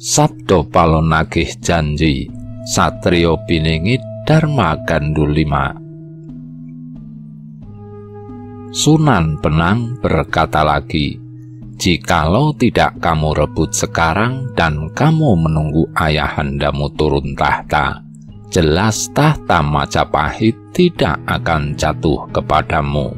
Sabdo palonagih janji, satriya piningit dharma gandulima. Sunan Benang berkata lagi, jikalau tidak kamu rebut sekarang dan kamu menunggu ayahandamu turun tahta, jelas tahta Majapahit tidak akan jatuh kepadamu.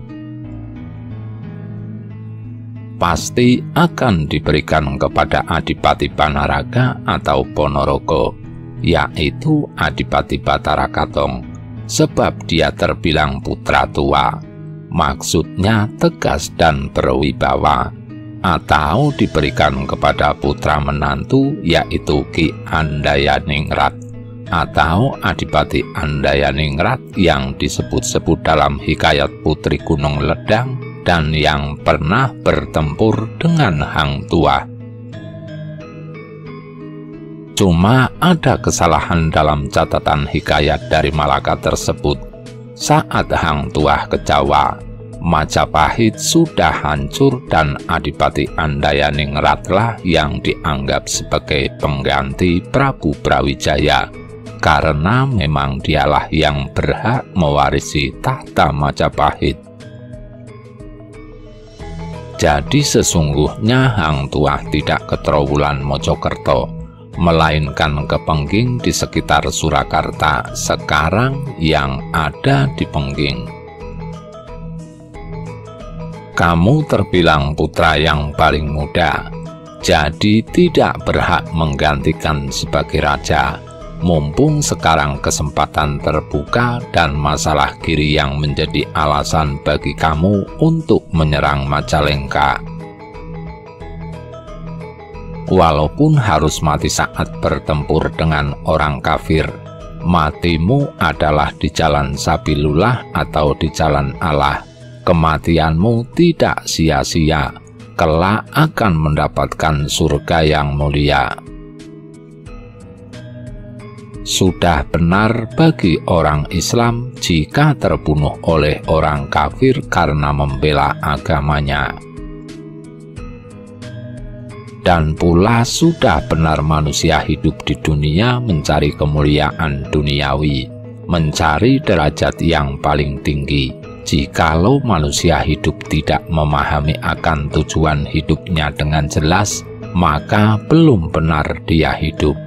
Pasti akan diberikan kepada Adipati Panaraga atau Ponorogo, yaitu Adipati Batara Katong, sebab dia terbilang putra tua, maksudnya tegas dan berwibawa, atau diberikan kepada putra menantu, yaitu Ki Andayaningrat atau Adipati Andayaningrat yang disebut-sebut dalam hikayat Putri Gunung Ledang dan yang pernah bertempur dengan Hang Tuah. Cuma ada kesalahan dalam catatan hikayat dari Malaka tersebut. Saat Hang Tuah ke Jawa, Majapahit sudah hancur dan Adipati Andayaningratlah yang dianggap sebagai pengganti Prabu Brawijaya, karena memang dialah yang berhak mewarisi tahta Majapahit. Jadi sesungguhnya Hang Tuah tidak ke Trowulan Mojokerto, melainkan ke Pengging di sekitar Surakarta sekarang yang ada di Pengging. Kamu terbilang putra yang paling muda, jadi tidak berhak menggantikan sebagai raja. Mumpung sekarang kesempatan terbuka dan masalah Giri yang menjadi alasan bagi kamu untuk menyerang Majalengka. Walaupun harus mati saat bertempur dengan orang kafir, matimu adalah di jalan Sabilullah atau di jalan Allah. Kematianmu tidak sia-sia, kelak akan mendapatkan surga yang mulia. Sudah benar bagi orang Islam jika terbunuh oleh orang kafir karena membela agamanya. Dan pula sudah benar manusia hidup di dunia mencari kemuliaan duniawi, mencari derajat yang paling tinggi. Jikalau manusia hidup tidak memahami akan tujuan hidupnya dengan jelas, maka belum benar dia hidup.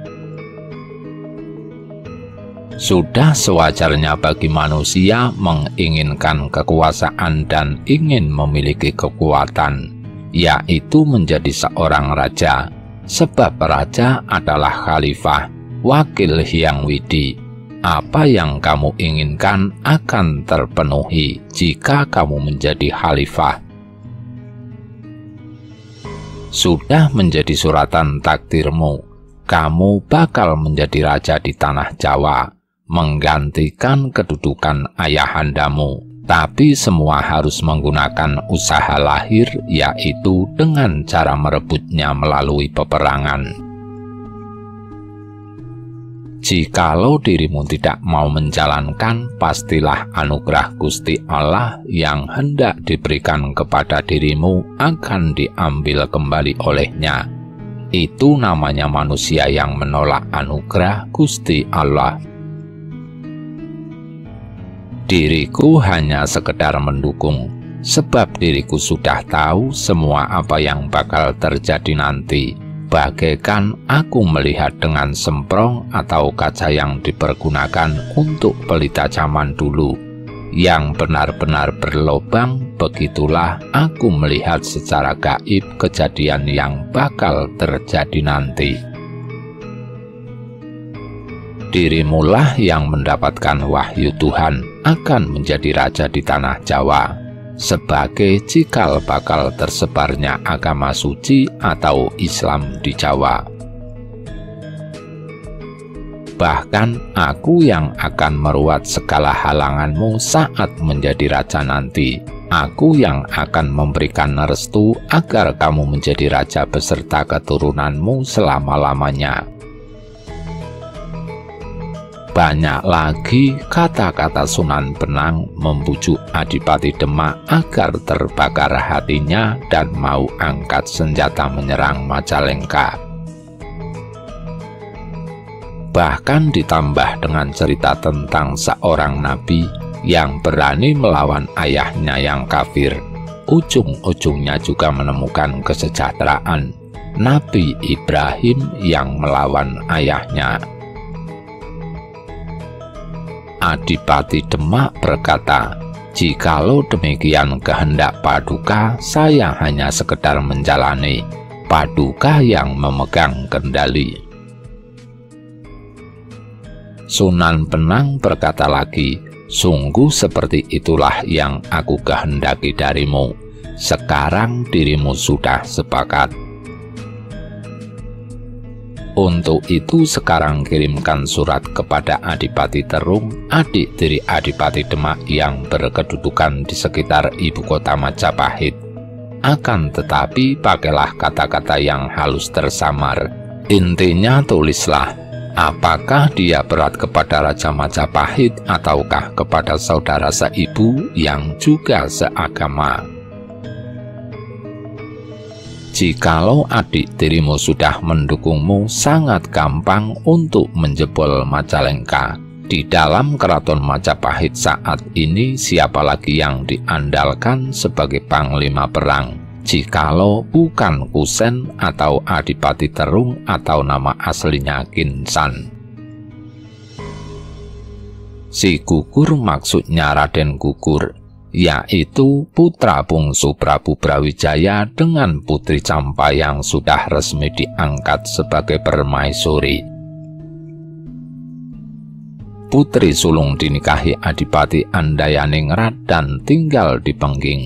Sudah sewajarnya bagi manusia menginginkan kekuasaan dan ingin memiliki kekuatan, yaitu menjadi seorang raja, sebab raja adalah khalifah, wakil Hyang Widi. Apa yang kamu inginkan akan terpenuhi jika kamu menjadi khalifah. Sudah menjadi suratan takdirmu, kamu bakal menjadi raja di tanah Jawa, menggantikan kedudukan ayahandamu, tapi semua harus menggunakan usaha lahir, yaitu dengan cara merebutnya melalui peperangan. Jikalau dirimu tidak mau menjalankan, pastilah anugerah Gusti Allah yang hendak diberikan kepada dirimu akan diambil kembali olehnya. Itu namanya manusia yang menolak anugerah Gusti Allah. Diriku hanya sekedar mendukung, sebab diriku sudah tahu semua apa yang bakal terjadi nanti. Bagaikan aku melihat dengan semprong atau kaca yang dipergunakan untuk pelita zaman dulu, yang benar-benar berlobang. Begitulah aku melihat secara gaib kejadian yang bakal terjadi nanti. Dirimulah yang mendapatkan wahyu Tuhan akan menjadi raja di tanah Jawa, sebagai cikal bakal tersebarnya agama suci atau Islam di Jawa. Bahkan aku yang akan meruat segala halanganmu saat menjadi raja nanti. Aku yang akan memberikan restu agar kamu menjadi raja beserta keturunanmu selama-lamanya. Banyak lagi kata-kata Sunan Benang membujuk Adipati Demak agar terbakar hatinya dan mau angkat senjata menyerang Majalengka. Bahkan ditambah dengan cerita tentang seorang nabi yang berani melawan ayahnya yang kafir, ujung-ujungnya juga menemukan kesejahteraan. Nabi Ibrahim yang melawan ayahnya. Adipati Demak berkata, "Jikalau demikian kehendak Paduka, saya hanya sekedar menjalani, Paduka yang memegang kendali." Sunan Penang berkata lagi, "Sungguh seperti itulah yang aku kehendaki darimu. Sekarang dirimu sudah sepakat. Untuk itu sekarang kirimkan surat kepada Adipati Terung, adik tiri Adipati Demak yang berkedudukan di sekitar ibu kota Majapahit. Akan tetapi pakailah kata-kata yang halus tersamar. Intinya tulislah, apakah dia berat kepada Raja Majapahit ataukah kepada saudara seibu yang juga seagama. Jikalau adik tirimu sudah mendukungmu, sangat gampang untuk menjebol Majalengka. Di dalam keraton Majapahit saat ini siapa lagi yang diandalkan sebagai panglima perang? Jikalau bukan Kusen atau Adipati Terung atau nama aslinya Kinsan. Si Gugur maksudnya Raden Gugur, yaitu putra bungsu Prabu Brawijaya dengan Putri Campa yang sudah resmi diangkat sebagai permaisuri. Putri sulung dinikahi Adipati Andayaningrat dan tinggal di Pengging.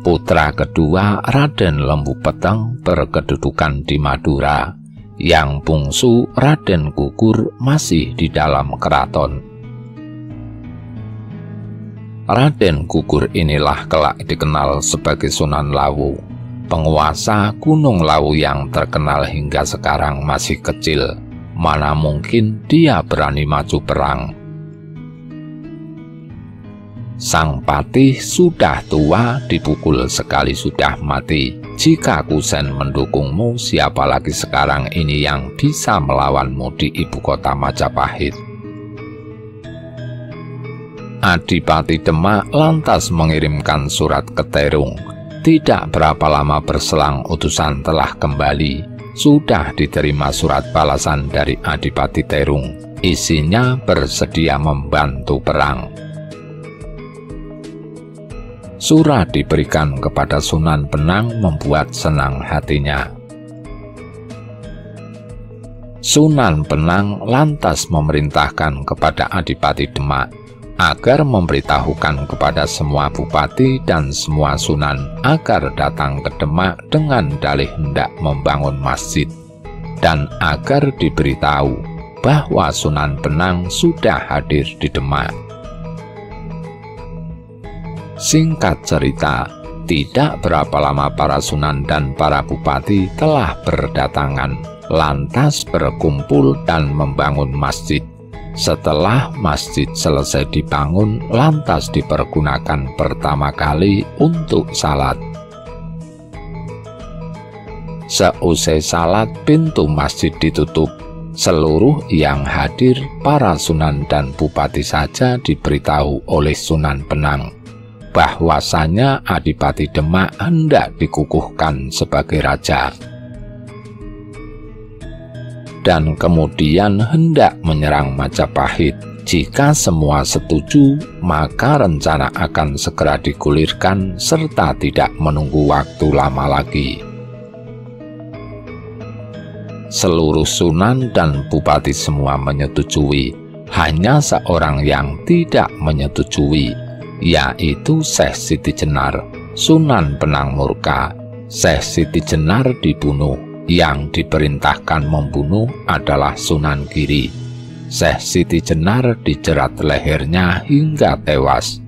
Putra kedua Raden Lembu Peteng berkedudukan di Madura. Yang bungsu Raden Gugur masih di dalam keraton. Raden Gugur inilah kelak dikenal sebagai Sunan Lawu, penguasa Gunung Lawu yang terkenal hingga sekarang masih kecil. Mana mungkin dia berani maju perang. Sang Patih sudah tua, dipukul sekali sudah mati. Jika Kusen mendukungmu, siapa lagi sekarang ini yang bisa melawanmu di ibu kota Majapahit? Adipati Demak lantas mengirimkan surat ke Terung. Tidak berapa lama berselang utusan telah kembali. Sudah diterima surat balasan dari Adipati Terung. Isinya bersedia membantu perang. Surat diberikan kepada Sunan Penang membuat senang hatinya. Sunan Penang lantas memerintahkan kepada Adipati Demak agar memberitahukan kepada semua bupati dan semua sunan agar datang ke Demak dengan dalih hendak membangun masjid, dan agar diberitahu bahwa Sunan Penang sudah hadir di Demak. Singkat cerita, tidak berapa lama para sunan dan para bupati telah berdatangan, lantas berkumpul dan membangun masjid. Setelah masjid selesai dibangun, lantas dipergunakan pertama kali untuk salat. Seusai salat, pintu masjid ditutup. Seluruh yang hadir, para sunan dan bupati saja diberitahu oleh Sunan Penang bahwasanya Adipati Demak hendak dikukuhkan sebagai raja, dan kemudian hendak menyerang Majapahit. Jika semua setuju, maka rencana akan segera digulirkan serta tidak menunggu waktu lama lagi. Seluruh sunan dan bupati semua menyetujui. Hanya seorang yang tidak menyetujui, yaitu Syekh Siti Jenar. Sunan Penang murka. Syekh Siti Jenar dibunuh. Yang diperintahkan membunuh adalah Sunan Giri. Syekh Siti Jenar dijerat lehernya hingga tewas.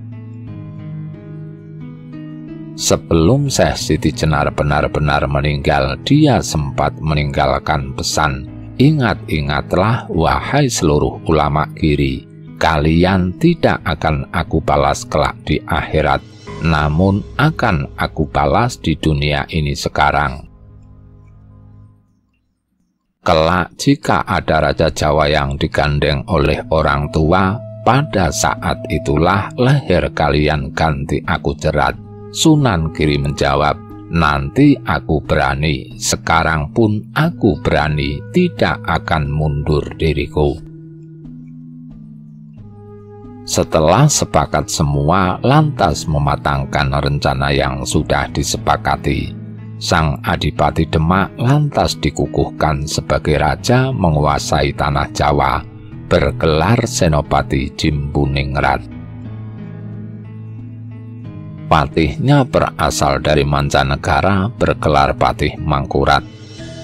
Sebelum Syekh Siti Jenar benar-benar meninggal, dia sempat meninggalkan pesan, "Ingat-ingatlah wahai seluruh ulama Giri, kalian tidak akan aku balas kelak di akhirat, namun akan aku balas di dunia ini sekarang." Kelak jika ada raja Jawa yang digandeng oleh orang tua, pada saat itulah leher kalian ganti aku jerat. Sunan Giri menjawab, nanti aku berani, sekarang pun aku berani, tidak akan mundur diriku. Setelah sepakat semua, lantas mematangkan rencana yang sudah disepakati. Sang Adipati Demak lantas dikukuhkan sebagai raja menguasai tanah Jawa, bergelar Senopati Jimbuningrat. Patihnya berasal dari mancanegara, bergelar Patih Mangkurat.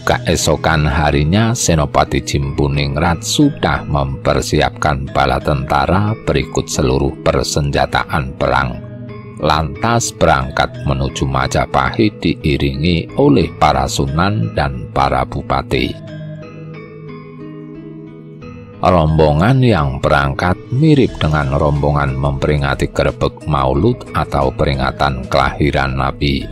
Keesokan harinya Senopati Jimbuningrat sudah mempersiapkan bala tentara berikut seluruh persenjataan perang. Lantas berangkat menuju Majapahit diiringi oleh para sunan dan para bupati. Rombongan yang berangkat mirip dengan rombongan memperingati Grebeg Maulud atau peringatan kelahiran Nabi.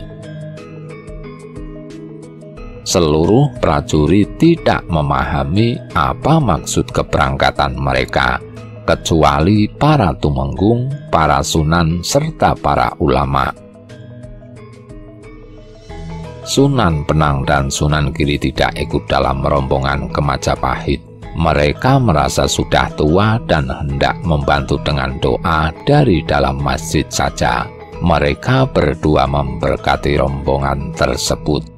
Seluruh prajurit tidak memahami apa maksud keberangkatan mereka, kecuali para tumenggung, para sunan, serta para ulama. Sunan Penang dan Sunan Giri tidak ikut dalam rombongan ke Majapahit. Mereka merasa sudah tua dan hendak membantu dengan doa dari dalam masjid saja. Mereka berdua memberkati rombongan tersebut.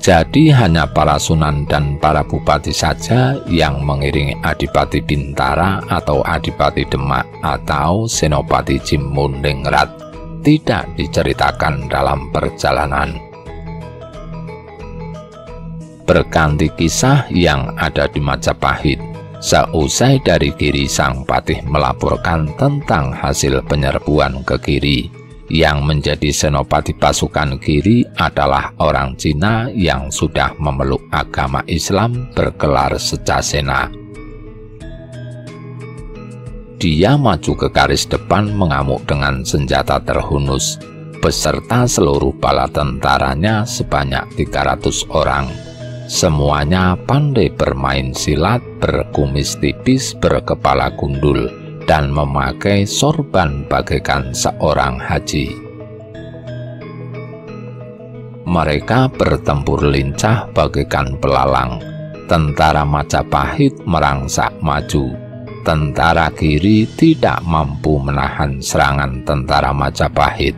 Jadi hanya para sunan dan para bupati saja yang mengiringi Adipati Bintara atau Adipati Demak atau Senopati Jimbuningrat tidak diceritakan dalam perjalanan. Berganti kisah yang ada di Majapahit. Seusai dari Giri, sang patih melaporkan tentang hasil penyerbuan ke Giri. Yang menjadi senopati pasukan Giri adalah orang Cina yang sudah memeluk agama Islam bergelar Secasena. Dia maju ke garis depan mengamuk dengan senjata terhunus, beserta seluruh bala tentaranya sebanyak 300 orang. Semuanya pandai bermain silat, berkumis tipis, berkepala gundul, dan memakai sorban bagaikan seorang haji. Mereka bertempur lincah bagaikan belalang. Tentara Majapahit merangsak maju. Tentara Giri tidak mampu menahan serangan tentara Majapahit.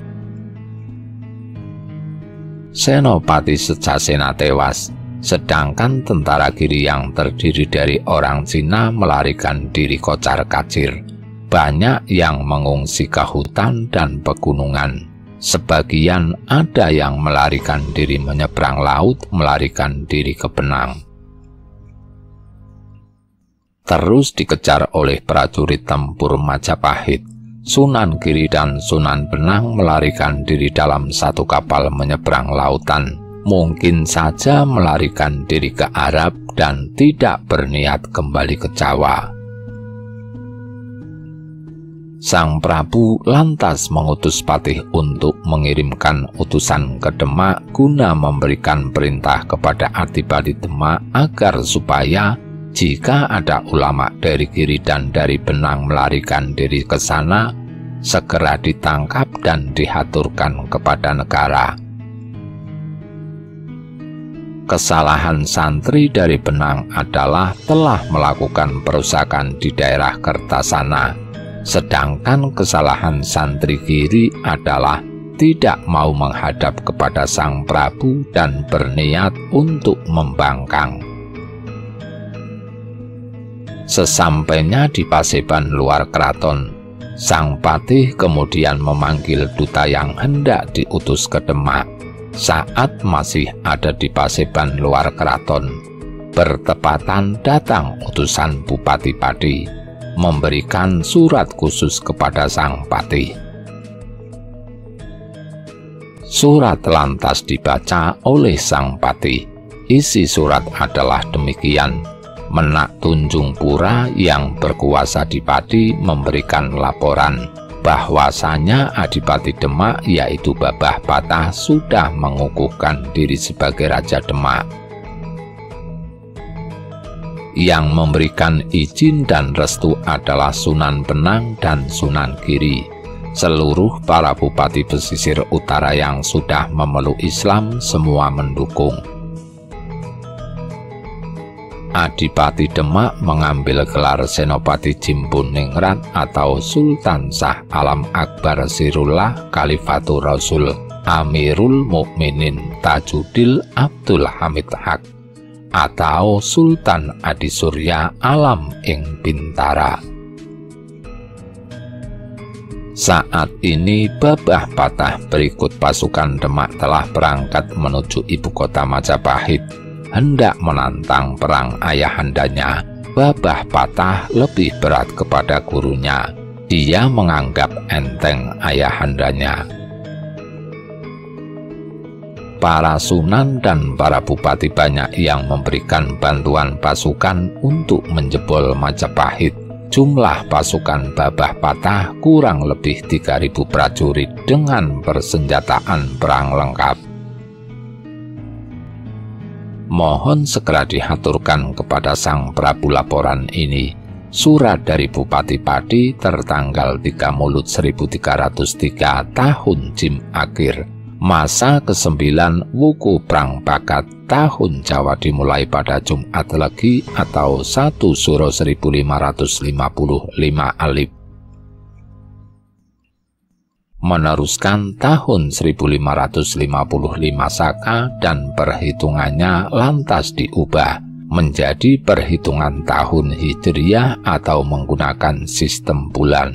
Senopati Secasena tewas, sedangkan tentara Giri yang terdiri dari orang Cina melarikan diri kocar-kacir. Banyak yang mengungsi ke hutan dan pegunungan. Sebagian ada yang melarikan diri menyeberang laut, melarikan diri ke Penang. Terus dikejar oleh prajurit tempur Majapahit. Sunan Giri dan Sunan Penang melarikan diri dalam satu kapal menyeberang lautan. Mungkin saja melarikan diri ke Arab dan tidak berniat kembali ke Jawa. Sang Prabu lantas mengutus Patih untuk mengirimkan utusan ke Demak guna memberikan perintah kepada Adipati Demak agar supaya jika ada ulama dari Giri dan dari Penang melarikan diri ke sana, segera ditangkap dan dihaturkan kepada negara. Kesalahan santri dari Penang adalah telah melakukan perusakan di daerah Kertasana. Sedangkan kesalahan santri Giri adalah tidak mau menghadap kepada Sang Prabu dan berniat untuk membangkang. Sesampainya di Paseban luar keraton, Sang Patih kemudian memanggil duta yang hendak diutus ke Demak. Saat masih ada di Paseban luar keraton, bertepatan datang utusan Bupati Pati memberikan surat khusus kepada Sang Patih. Surat lantas dibaca oleh Sang Patih. Isi surat adalah demikian. Menak Tunjung Pura yang berkuasa di Pati memberikan laporan bahwasanya Adipati Demak yaitu Babah Patah sudah mengukuhkan diri sebagai Raja Demak. Yang memberikan izin dan restu adalah Sunan Benang dan Sunan Giri. Seluruh para bupati pesisir utara yang sudah memeluk Islam semua mendukung. Adipati Demak mengambil gelar Senopati Jimpuningrat atau Sultan Shah Alam Akbar Sirullah Khalifatur Rasul Amirul Mukminin Tajudil Abdul Hamid Haq atau Sultan Adi Surya Alam ing Bintara. Saat ini Babah Patah berikut pasukan Demak telah berangkat menuju ibu kota Majapahit, hendak menantang perang ayahandanya. Babah Patah lebih berat kepada gurunya. Dia menganggap enteng ayahandanya. Para sunan dan para bupati banyak yang memberikan bantuan pasukan untuk menjebol Majapahit. Jumlah pasukan Babah Patah kurang lebih 3.000 prajurit dengan persenjataan perang lengkap. Mohon segera diaturkan kepada Sang Prabu laporan ini. Surat dari Bupati Pati tertanggal 3 Mulut 1303 tahun Jim Akhir. Masa ke-9 Wuku Prang Bakat tahun Jawa dimulai pada Jumat Legi atau 1 Suro 1555 Alif. Meneruskan tahun 1555 Saka dan perhitungannya lantas diubah menjadi perhitungan tahun Hijriyah atau menggunakan sistem bulan.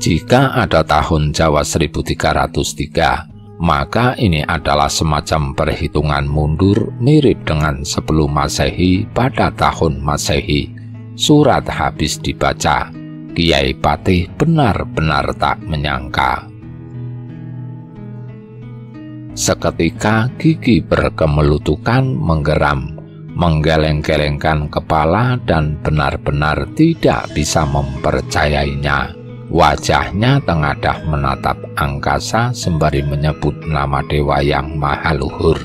Jika ada tahun Jawa 1303, maka ini adalah semacam perhitungan mundur mirip dengan sebelum Masehi pada tahun Masehi. Surat habis dibaca, Kiai Patih benar-benar tak menyangka. Seketika gigi berkemelutukan menggeram, menggeleng-gelengkan kepala dan benar-benar tidak bisa mempercayainya. Wajahnya tengadah menatap angkasa sembari menyebut nama dewa yang maha luhur.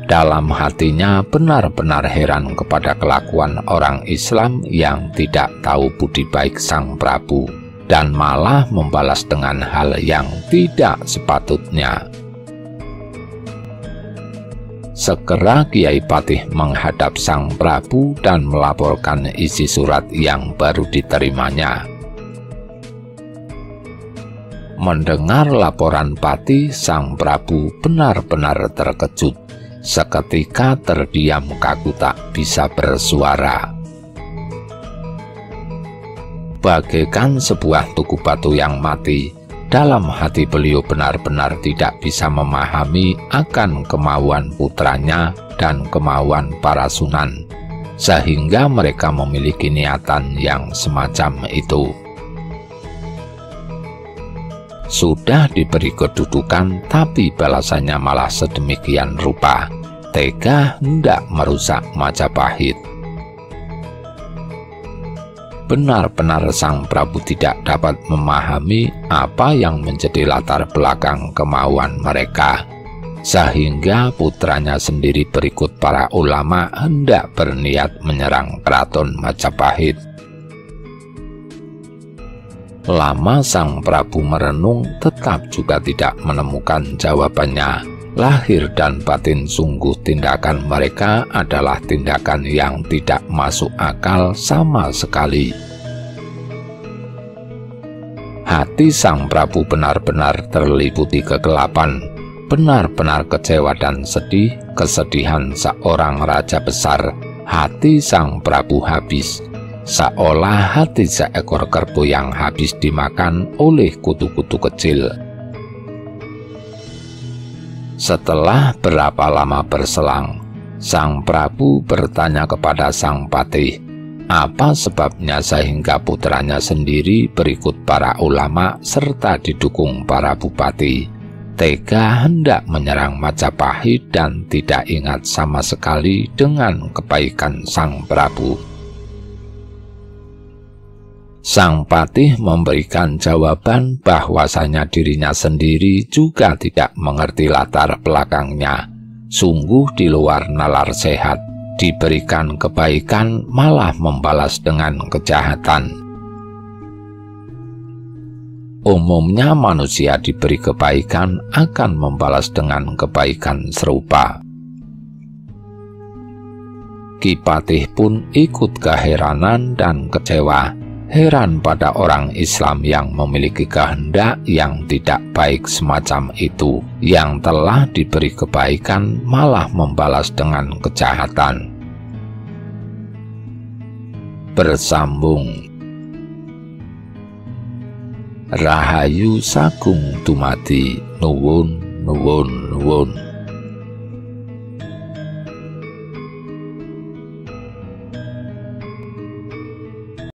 Dalam hatinya benar-benar heran kepada kelakuan orang Islam yang tidak tahu budi baik Sang Prabu dan malah membalas dengan hal yang tidak sepatutnya. Segera Kiai Patih menghadap Sang Prabu dan melaporkan isi surat yang baru diterimanya. Mendengar laporan Patih, Sang Prabu benar-benar terkejut. Seketika terdiam kaku tak bisa bersuara. Bagaikan sebuah tugu batu yang mati, dalam hati beliau benar-benar tidak bisa memahami akan kemauan putranya dan kemauan para sunan, sehingga mereka memiliki niatan yang semacam itu. Sudah diberi kedudukan, tapi balasannya malah sedemikian rupa, tega hendak merusak Majapahit. Benar-benar Sang Prabu tidak dapat memahami apa yang menjadi latar belakang kemauan mereka, sehingga putranya sendiri berikut para ulama hendak berniat menyerang keraton Majapahit. Lama Sang Prabu merenung, tetap juga tidak menemukan jawabannya. Lahir dan batin sungguh tindakan mereka adalah tindakan yang tidak masuk akal sama sekali. Hati Sang Prabu benar-benar terliputi kegelapan, benar-benar kecewa dan sedih, kesedihan seorang raja besar. Hati Sang Prabu habis, seolah hati seekor kerbau yang habis dimakan oleh kutu-kutu kecil. Setelah berapa lama berselang, Sang Prabu bertanya kepada Sang Patih, apa sebabnya sehingga putranya sendiri berikut para ulama serta didukung para bupati, tega hendak menyerang Majapahit dan tidak ingat sama sekali dengan kebaikan Sang Prabu. Sang patih memberikan jawaban bahwasanya dirinya sendiri juga tidak mengerti latar belakangnya. Sungguh di luar nalar sehat, diberikan kebaikan malah membalas dengan kejahatan. Umumnya manusia diberi kebaikan akan membalas dengan kebaikan serupa. Ki Patih pun ikut keheranan dan kecewa. Heran pada orang Islam yang memiliki kehendak yang tidak baik semacam itu, yang telah diberi kebaikan malah membalas dengan kejahatan. Bersambung. Rahayu sagung dumadi, nuwun nuwun nuwun.